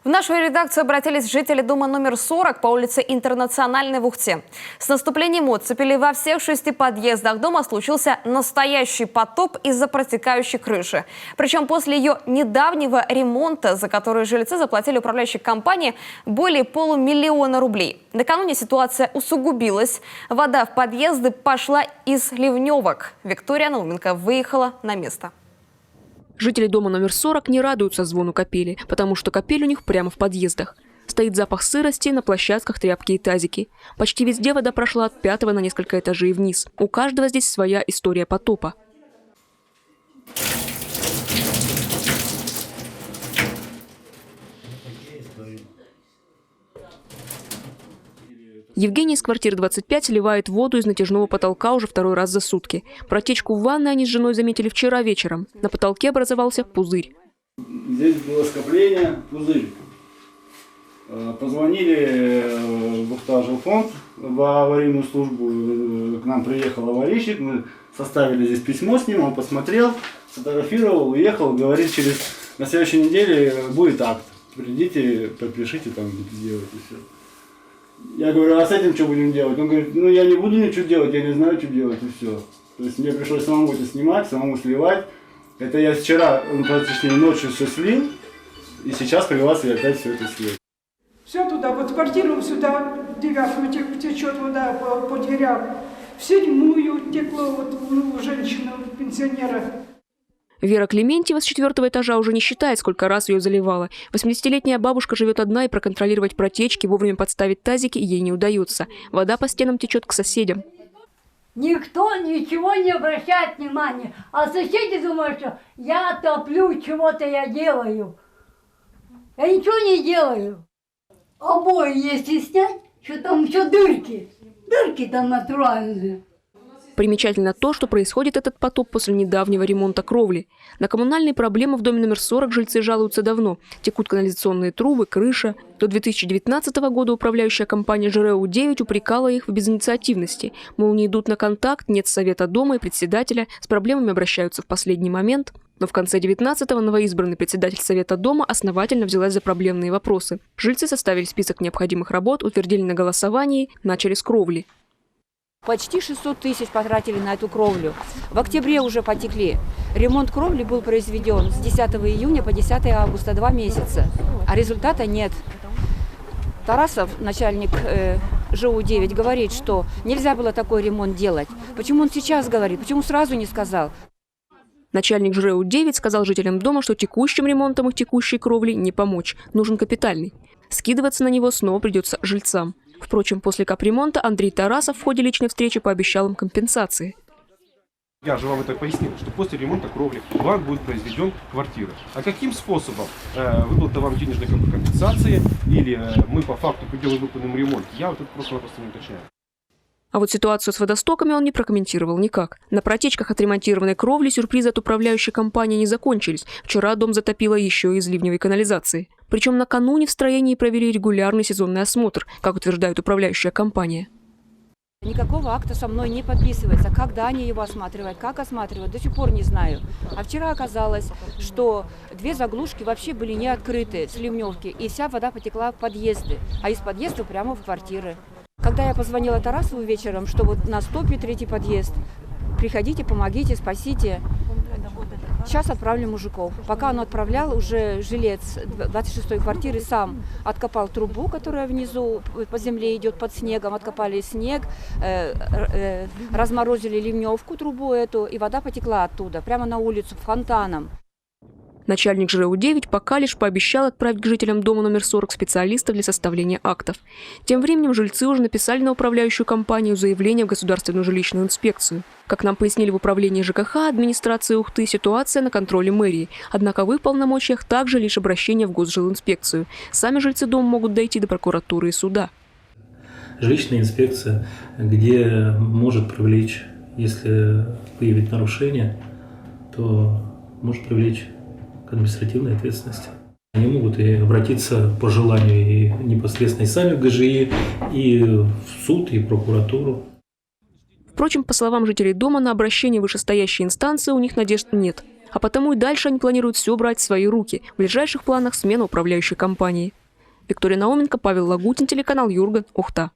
В нашу редакцию обратились жители дома номер 40 по улице Интернациональной в Ухте. С наступлением оттепели во всех 6 подъездах дома случился настоящий потоп из-за протекающей крыши. Причем после ее недавнего ремонта, за который жильцы заплатили управляющей компании более $500 000 рублей. Накануне ситуация усугубилась. Вода в подъезды пошла из ливневок. Виктория Науменко выехала на место. Жители дома номер 40 не радуются звону капели, потому что капель у них прямо в подъездах. Стоит запах сырости, на площадках тряпки и тазики. Почти везде вода прошла от 5-го на несколько этажей вниз. У каждого здесь своя история потопа. Евгений из квартиры 25 ливает воду из натяжного потолка уже второй раз за сутки. Протечку в ванной они с женой заметили вчера вечером. На потолке образовался пузырь. Здесь было скопление, пузырь. Позвонили в Ухта-Жилфонд в аварийную службу. К нам приехал аварийщик. Мы составили здесь письмо с ним. Он посмотрел, сфотографировал, уехал. Говорит, на следующей неделе будет акт. Придите, подпишите, там сделайте все. Я говорю, а с этим что будем делать? Он говорит, ну я не буду ничего делать, я не знаю, что делать, и все. То есть мне пришлось самому это снимать, самому сливать. Это я вчера, точнее ночью все слил, и сейчас привелся и опять все это слил. Все туда, вот в квартиру сюда, в 9-ю течет вода по дверям. В 7-ю текло вот у женщины, у пенсионера. Вера Клементьева с 4-го этажа уже не считает, сколько раз ее заливала. 80-летняя бабушка живет одна, и проконтролировать протечки, вовремя подставить тазики ей не удается. Вода по стенам течет к соседям. Никто ничего не обращает внимания. А соседи думают, что я топлю, чего-то я делаю. Я ничего не делаю. Обои если снять, что там еще дырки. Дырки там натуральные. Примечательно то, что происходит этот потоп после недавнего ремонта кровли. На коммунальные проблемы в доме номер 40 жильцы жалуются давно. Текут канализационные трубы, крыша. До 2019 года управляющая компания ЖРЭУ-9 упрекала их в безинициативности. Мол, не идут на контакт, нет совета дома и председателя, с проблемами обращаются в последний момент. Но в конце 19-го новоизбранный председатель совета дома основательно взялась за проблемные вопросы. Жильцы составили список необходимых работ, утвердили на голосовании, начали с кровли. Почти 600 тысяч потратили на эту кровлю. В октябре уже потекли. Ремонт кровли был произведен с 10 июня по 10 августа, 2 месяца. А результата нет. Тарасов, начальник ЖУ-9, говорит, что нельзя было такой ремонт делать. Почему он сейчас говорит? Почему сразу не сказал? Начальник ЖРЭУ-9 сказал жителям дома, что текущим ремонтом их текущей кровли не помочь. Нужен капитальный. Скидываться на него снова придется жильцам. Впрочем, после капремонта Андрей Тарасов в ходе личной встречи пообещал им компенсации. Я же вам это пояснил, что после ремонта кровли вам будет произведен квартира. А каким способом выплата вам денежной компенсации или мы по факту делаем выполненный ремонт, я вот это просто не уточняю. А вот ситуацию с водостоками он не прокомментировал никак. На протечках отремонтированной кровли сюрпризы от управляющей компании не закончились. Вчера дом затопило еще из ливневой канализации. Причем накануне в строении провели регулярный сезонный осмотр, как утверждает управляющая компания. Никакого акта со мной не подписывается. Когда они его осматривают, как осматривают, до сих пор не знаю. А вчера оказалось, что 2 заглушки вообще были не открыты с ливневки, и вся вода потекла в подъезды, а из подъезда прямо в квартиры. Когда я позвонила Тарасову вечером, что вот нас топит 3-й подъезд, приходите, помогите, спасите. Сейчас отправлю мужиков. Пока он отправлял, уже жилец 26-й квартиры сам откопал трубу, которая внизу по земле идет под снегом. Откопали снег, разморозили ливневку, трубу эту, и вода потекла оттуда, прямо на улицу, фонтаном. Начальник ЖРЭУ-9 пока лишь пообещал отправить к жителям дома номер 40 специалистов для составления актов. Тем временем жильцы уже написали на управляющую компанию заявление в Государственную жилищную инспекцию. Как нам пояснили в управлении ЖКХ администрации Ухты, ситуация на контроле мэрии. Однако в их полномочиях также лишь обращение в Госжилинспекцию. Сами жильцы дома могут дойти до прокуратуры и суда. Жилищная инспекция, где может привлечь, если выявить нарушение, то может привлечь к административной ответственности. Они могут и обратиться по желанию и непосредственно и сами в ГЖИ, и в суд, и в прокуратуру. Впрочем, по словам жителей дома, на обращение вышестоящей инстанции у них надежд нет. А потому и дальше они планируют все брать в свои руки. В ближайших планах смена управляющей компании. Виктория Науменко, Павел Лагутин, телеканал Юрган, Ухта.